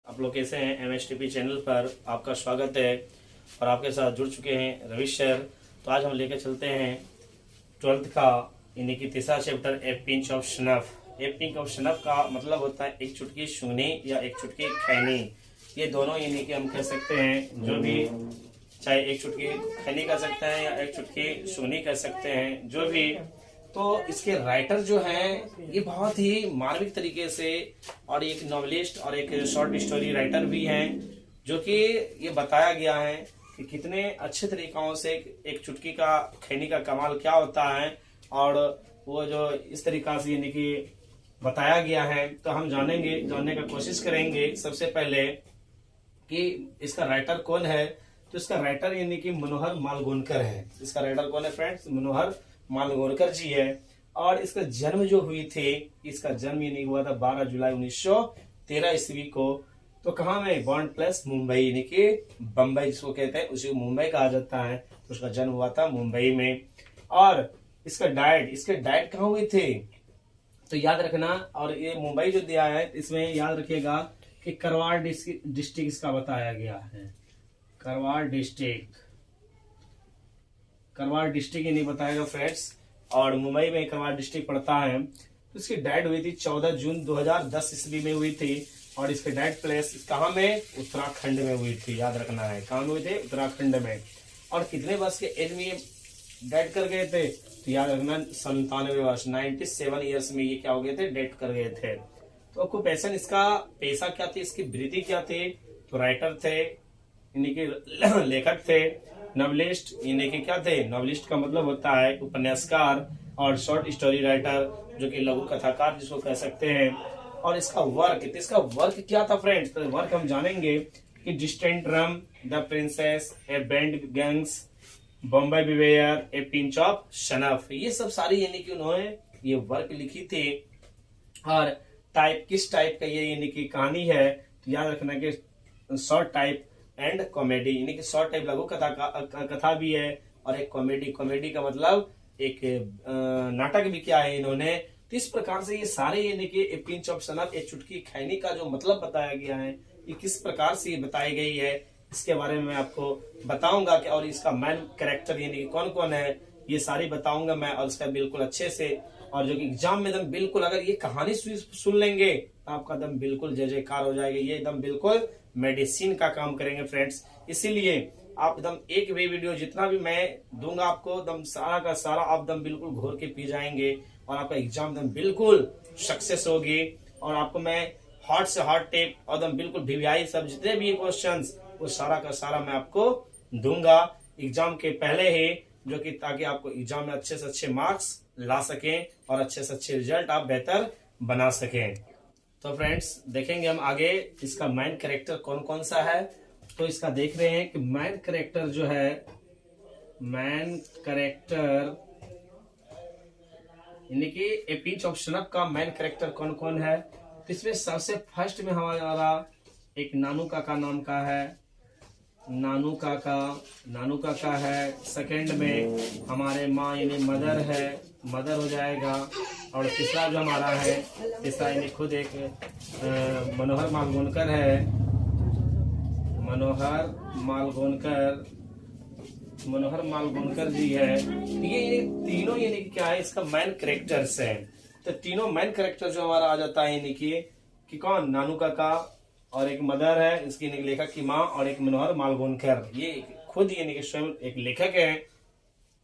आप लोग कैसे हैं। MSTP चैनल पर आपका स्वागत है और आपके साथ जुड़ चुके हैं रविश सर। तो आज हम लेकर चलते हैं 12th का यानी कि तीसरा chapter A pinch of snuff. A pinch of snuff का मतलब होता है एक चुटकी सूंघनी या एक चुटकी खैनी। ये दोनों यानी कि हम कह सकते हैं जो भी, चाहे एक चुटकी खैनी कह सकते हैं या एक चुटकी सूंघनी कह सकते हैं, जो भी। तो इसके राइटर जो हैं ये बहुत ही मार्मिक तरीके से, और एक नॉवलिस्ट और एक शॉर्ट स्टोरी राइटर भी हैं, जो कि ये बताया गया है कि कितने अच्छे तरीकों से एक चुटकी का खैनी का कमाल क्या होता है, और वो जो इस तरीका से यानी कि बताया गया है। तो हम जानने का कोशिश करेंगे सबसे पहले कि इसका राइटर कौन है। तो इसका राइटर यानी कि मनोहर मालगोनकर है। इसका राइटर कौन है फ्रेंड्स? मनोहर मालगोनकर जी है। और इसका जन्म जो हुई थी, इसका जन्म यानी हुआ था 12 जुलाई 1913 ईस्वी को। तो कहाँ में? बॉन्ड प्लेस मुंबई, यानी कि बम्बई जिसको कहते हैं, उसी मुंबई कहा जाता है। तो उसका जन्म हुआ था मुंबई में। और इसके डाइट कहाँ हुई थी तो याद रखना। और ये मुंबई जो दिया है इसमें याद रखिएगा कि करवाड़ डिस्ट्रिक्ट इसका बताया गया है। करवाड़ डिस्ट्रिक्ट ये नहीं बताएगा फ्रेंड्स। और मुंबई में करवाड़ डिस्ट्रिक्ट पड़ता है। तो इसकी डेथ हुई थी 14 जून 2010 ईस्वी में हुई थी। और इसके डेथ प्लेस कहाँ में? उत्तराखंड में हुई थी, याद रखना है। कहाँ में हुई थी? उत्तराखंड में। और कितने वर्ष के एज में डेथ कर गए थे? तो याद रखना 97 वर्ष, 97 ईयर्स में ये क्या हो गए थे? डेथ कर गए थे। तो ऑक्यूपेशन, इसका पेशा क्या थी, इसकी वृत्ति क्या थी? तो राइटर थे, यानी कि लेखक थे। नॉवलिस्ट यानी कि क्या थे? नॉवलिस्ट का मतलब होता है उपन्यासकार और शॉर्ट स्टोरी राइटर, जो कि लघु कथाकार जिसको कह सकते हैं। और इसका वर्क क्या था फ्रेंड्स? तो वर्क हम जानेंगे कि distant drum, the princess, A band gangs, Bombay beware, A pinch of snuff, ये सब सारी यानी कि उन्होंने ये वर्क लिखी थी। और किस टाइप का ये यानी कि कहानी है? तो याद रखना कि शॉर्ट टाइप एंड कॉमेडी, यानी कि शॉर्ट टाइप लघु कथा भी है, और एक कॉमेडी का मतलब एक नाटक भी किया है इन्होंने। तो इस प्रकार से ये सारे यानी कि ए पिंच ऑफ स्नफ, एक चुटकी खैनी का जो मतलब बताया गया है, ये किस प्रकार से ये बताई गई है, इसके बारे में मैं आपको बताऊंगा। कि और इसका मेन कैरेक्टर यानी कि कौन कौन है, ये सारी बताऊंगा मैं, और इसका बिल्कुल अच्छे से। और जो कि एग्जाम में एकदम बिल्कुल, अगर ये कहानी सुन लेंगे तो आपका दम बिल्कुल जय जयकार हो जाएगा। ये एकदम बिल्कुल मेडिसिन का काम करेंगे फ्रेंड्स। इसीलिए आप एकदम एक भी वीडियो जितना भी मैं दूंगा आपको, एकदम सारा का सारा आप एकदम बिल्कुल घोर के पी जाएंगे, और आपका एग्जाम एकदम बिल्कुल सक्सेस होगी। और आपको मैं हार्ट से हार्ट टेप और एकदम बिल्कुल VVI सब जितने भी क्वेश्चंस, वो सारा का सारा मैं आपको दूंगा एग्जाम के पहले ही, जो कि ताकि आपको एग्जाम में अच्छे से अच्छे मार्क्स ला सकें और अच्छे से अच्छे रिजल्ट आप बेहतर बना सकें। तो फ्रेंड्स देखेंगे हम आगे इसका मेन कैरेक्टर कौन कौन सा है। तो इसका देख रहे हैं कि मेन कैरेक्टर जो है, मेन कैरेक्टर यानी कि ए पिंच ऑफ स्नफ का मेन कैरेक्टर कौन कौन है। तो इसमें सबसे फर्स्ट में हमारा एक नानू काका नाम का है, नानू काका है। सेकंड में हमारे माँ यानी मदर है, मदर हो जाएगा। और तीसरा जो हमारा है, तीसरा यानी खुद एक मनोहर मालगोनकर है, मनोहर मालगोनकर जी है। ये तीनों यानी कि क्या है, इसका मेन कैरेक्टर्स है। तो तीनों मेन कैरेक्टर जो हमारा आ जाता है यानी कि कौन? नानू काका, और एक मदर है इसकी लेखक की माँ, और एक मनोहर मालगोनकर, ये खुद यानी कि स्वयं एक लेखक है।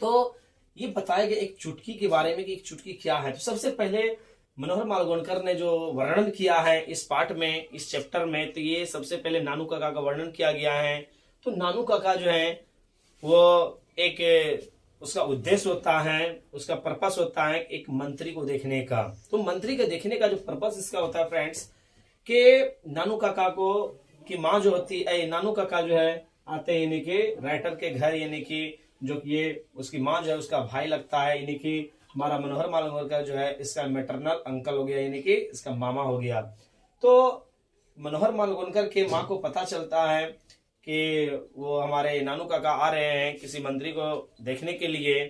तो ये बताया गया एक चुटकी के बारे में कि एक चुटकी क्या है। तो सबसे पहले मनोहर मालगोनकर ने जो वर्णन किया है इस पार्ट में, इस चैप्टर में, तो ये सबसे पहले नानू काका का वर्णन किया गया है। तो नानू काका जो है वो एक, उसका उद्देश्य होता है, उसका पर्पस होता है एक मंत्री को देखने का। तो मंत्री के देखने का जो पर्पस इसका होता है फ्रेंड्स, कि नानू काका को की माँ जो होती है, नानू काका जो है आते हैं यानी कि राइटर के घर, यानी कि जो कि ये उसकी माँ जो है उसका भाई लगता है, यानी कि हमारा मनोहर मालगोनकर जो है इसका मैटरनल अंकल हो गया, यानी कि इसका मामा हो गया। तो मनोहर मालगोनकर के माँ को पता चलता है कि वो हमारे नानू काका आ रहे हैं किसी मंत्री को देखने के लिए।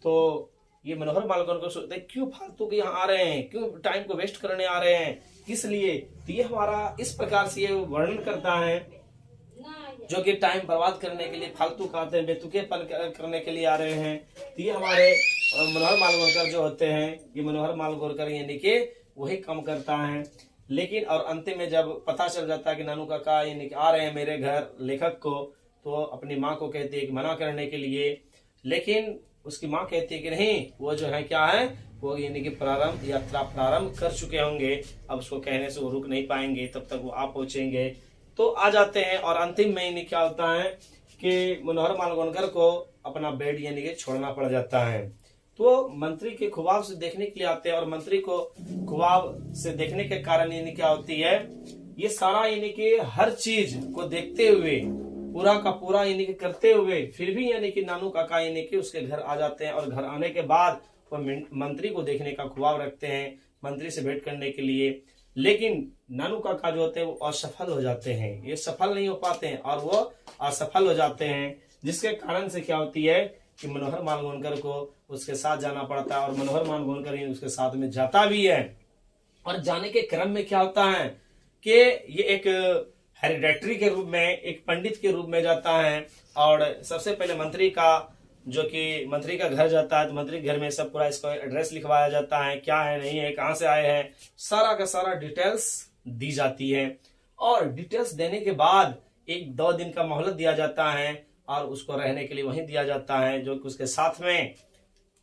तो ये मनोहर मालगोनकर सोचते हैं क्यों फालतू के यहाँ आ रहे हैं, क्यों टाइम को वेस्ट करने आ रहे हैं, किस लिए। तो ये हमारा इस प्रकार से ये वर्णन करता है, जो कि टाइम बर्बाद करने के लिए, फालतू खाते हैं, बेतुकेपन करने के लिए आ रहे हैं। तो ये हमारे मनोहर मालगोनकर जो होते हैं, ये मनोहर मालगोनकर यानी कि वही काम करता है। लेकिन और अंतिम में जब पता चल जाता है कि नानू काका यानी कि आ रहे हैं मेरे घर लेखक को, तो अपनी माँ को कहती है कि मना करने के लिए, लेकिन उसकी माँ कहती है कि नहीं, वो जो है क्या है, वो यानी कि यात्रा प्रारंभ कर चुके होंगे, अब उसको कहने से वो रुक नहीं पाएंगे, तब तक वो आ पहुंचेंगे। तो आ जाते हैं और अंतिम में यानी क्या होता है कि मनोहर मालगोनकर को अपना बेड यानी कि छोड़ना पड़ जाता है। तो मंत्री के ख्वाब से देखने के लिए आते हैं, और मंत्री को ख्वाब से देखने के कारण यानी क्या होती है, ये सारा यानी कि हर चीज को देखते हुए, पूरा का पूरा यानी कि करते हुए, फिर भी यानी कि नानू काका यानी कि उसके घर आ जाते हैं। और घर आने के बाद वो मंत्री को देखने का ख्वाब रखते हैं, मंत्री से भेंट करने के लिए। लेकिन नानू काका जो होते हैं वो असफल हो जाते हैं, ये सफल नहीं हो पाते हैं और वो असफल हो जाते हैं, जिसके कारण से क्या होती है कि मनोहर मालगोनकर को उसके साथ जाना पड़ता है, और मनोहर मालगोनकर ही उसके साथ में जाता भी है। और जाने के क्रम में क्या होता है कि ये एक हेरिडेटरी के रूप में, एक पंडित के रूप में जाता है। और सबसे पहले मंत्री का, जो कि मंत्री का घर जाता है, तो मंत्री के घर में सब पूरा इसका एड्रेस लिखवाया जाता है, क्या है नहीं है, कहाँ से आए हैं, सारा का सारा डिटेल्स दी जाती है। और डिटेल्स देने के बाद 1-2 दिन का मोहलत दिया जाता है, और उसको रहने के लिए वहीं दिया जाता है, जो कि उसके साथ में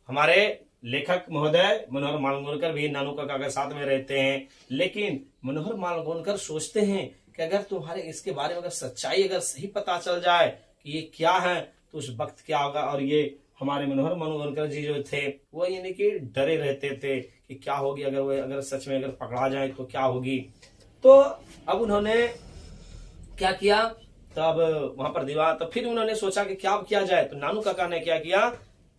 हमारे लेखक महोदय मनोहर मालगोनकर भी नानू काका के साथ में रहते हैं। लेकिन मनोहर मालगोनकर सोचते हैं कि अगर तुम्हारे इसके बारे में अगर सच्चाई अगर सही पता चल जाए कि ये क्या है, तो उस वक्त क्या होगा। और ये हमारे मनोहर मालगोनकर जी जो थे, वो यानी कि डरे रहते थे कि क्या होगी अगर वो अगर सच में अगर पकड़ा जाए तो क्या होगी। तो अब उन्होंने क्या किया, तब वहां पर दीवार, तो फिर उन्होंने सोचा कि क्या किया जाए। तो नानू काका ने क्या किया,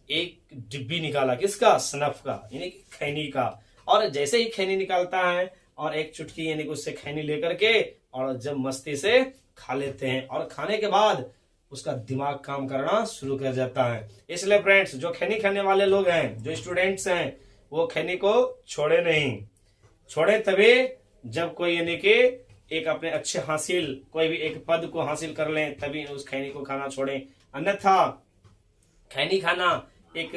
एक डिब्बी निकाला, किसका, सनफ का, यानी कि खैनी का। और जैसे ही खैनी निकालता है और एक चुटकी यानी कि उससे खैनी लेकर के, और जब मस्ती से खा लेते हैं, और खाने के बाद उसका दिमाग काम करना शुरू कर जाता है। इसलिए फ्रेंड्स, जो खैनी खाने वाले लोग हैं, जो स्टूडेंट्स हैं, वो खैनी को छोड़े नहीं, छोड़े तभी जब कोई यानी कि एक अपने अच्छे हासिल, कोई भी एक पद को हासिल कर लें, तभी उस खैनी को खाना छोड़ें। अन्यथा खैनी खाना एक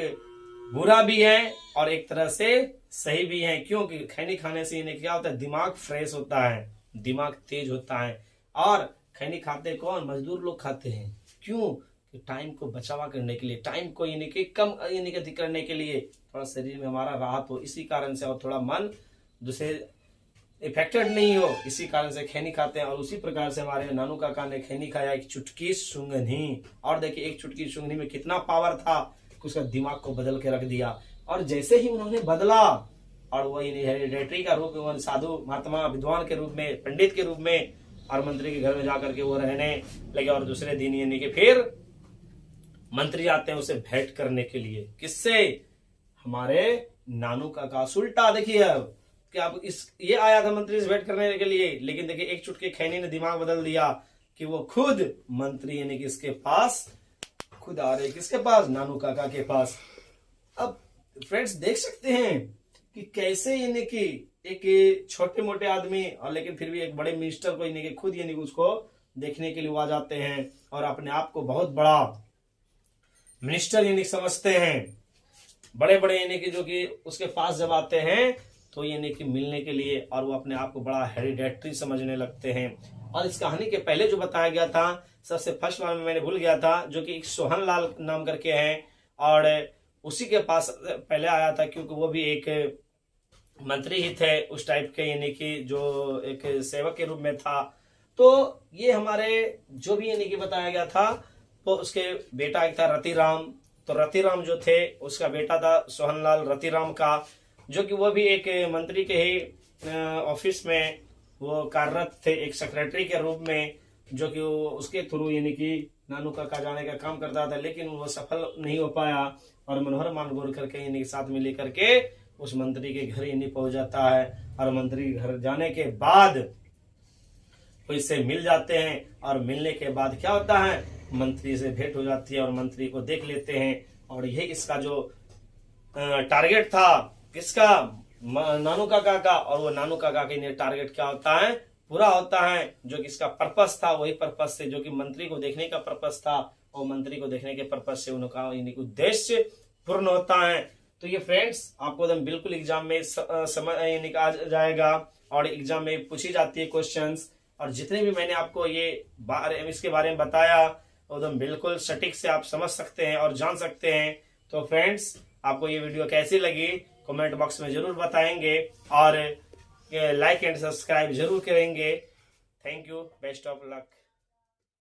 बुरा भी है और एक तरह से सही भी है, क्योंकि खैनी खाने से इन्हें क्या होता है, दिमाग फ्रेश होता है, दिमाग तेज होता है। और खैनी खाते कौन, मजदूर लोग खाते हैं, क्यों, कि टाइम को बचावा करने के लिए, टाइम को यानी कि कम यानी कि करने के लिए, थोड़ा शरीर में हमारा राहत हो, इसी कारण से, और थोड़ा मन दूसरे इफेक्टेड नहीं हो, इसी कारण से खैनी खाते हैं। और उसी प्रकार से हमारे नानू काका ने खैनी खाया, एक चुटकी सूंघनी, और देखिए एक चुटकी सूंघनी में कितना पावर था कि उसका दिमाग को बदल के रख दिया। और जैसे ही उन्होंने बदला, और वो हेरिडेटरी का रूप में, साधु महात्मा विद्वान के रूप में, पंडित के रूप में, और मंत्री के घर में जाकर के वो रहने लगे। और दूसरे दिन यानी कि फिर मंत्री आते हैं उसे भेंट करने के लिए, किससे, हमारे नानू काका। उल्टा देखिए अब कि अब ये आया था मंत्री से भेंट करने के लिए, लेकिन देखिए एक चुटकी खैनी ने दिमाग बदल दिया कि वो खुद मंत्री यानी कि इसके पास खुद आ रहे, किसके पास, नानू काका के पास। अब फ्रेंड्स देख सकते हैं कि कैसे यानी कि एक छोटे मोटे आदमी, और लेकिन फिर भी एक बड़े मिनिस्टर को यानी कि खुद यानी कि उसको देखने के लिए आ जाते हैं, और अपने आप को बहुत बड़ा मिनिस्टर यानी समझते हैं। बड़े बड़े यानी कि जो कि उसके पास जब आते हैं तो यानी कि मिलने के लिए, और वो अपने आप को बड़ा हेरिडेटरी समझने लगते हैं। और इस कहानी के पहले जो बताया गया था, सबसे फर्स्ट वाला में मैंने भूल गया था, जो कि एक सोहन लाल नाम करके हैं, और उसी के पास पहले आया था, क्योंकि वो भी एक मंत्री ही थे उस टाइप के, यानी कि जो एक सेवक के रूप में था। तो ये हमारे जो भी यानी कि बताया गया था, तो उसके बेटा एक था रतिराम। तो रतिराम जो थे, उसका बेटा था सोहनलाल रतिराम का, जो कि वो भी एक मंत्री के ही ऑफिस में वो कार्यरत थे, एक सेक्रेटरी के रूप में, जो कि वो उसके थ्रू यानी कि नानू काका जाने का काम करता था। लेकिन वो सफल नहीं हो पाया, और मनोहर मालगोनकर के यानी साथ में लेकर के उस मंत्री के घर यानी पहुंच जाता है। और मंत्री घर जाने के बाद वो इससे मिल जाते हैं, और मिलने के बाद क्या होता है, मंत्री से भेंट हो जाती है, और मंत्री को देख लेते हैं। और यही इसका जो टारगेट था किसका, नानू काका का, और वो नानू काका के टारगेट क्या होता है, पूरा होता है। जो कि इसका पर्पस था वही पर्पस से, जो कि मंत्री को देखने का पर्पस था, और मंत्री को देखने के पर्पस से उनका उद्देश्य पूर्ण होता है। तो ये फ्रेंड्स आपको एकदम बिल्कुल एग्जाम में समझ आ जाएगा, और एग्जाम में पूछी जाती है क्वेश्चंस। और जितने भी मैंने आपको ये इसके बारे में बताया एकदम बिल्कुल सटीक से आप समझ सकते हैं और जान सकते हैं। तो फ्रेंड्स आपको ये वीडियो कैसी लगी कमेंट बॉक्स में जरूर बताएंगे, और लाइक एंड सब्सक्राइब जरूर करेंगे। Thank you, best of luck.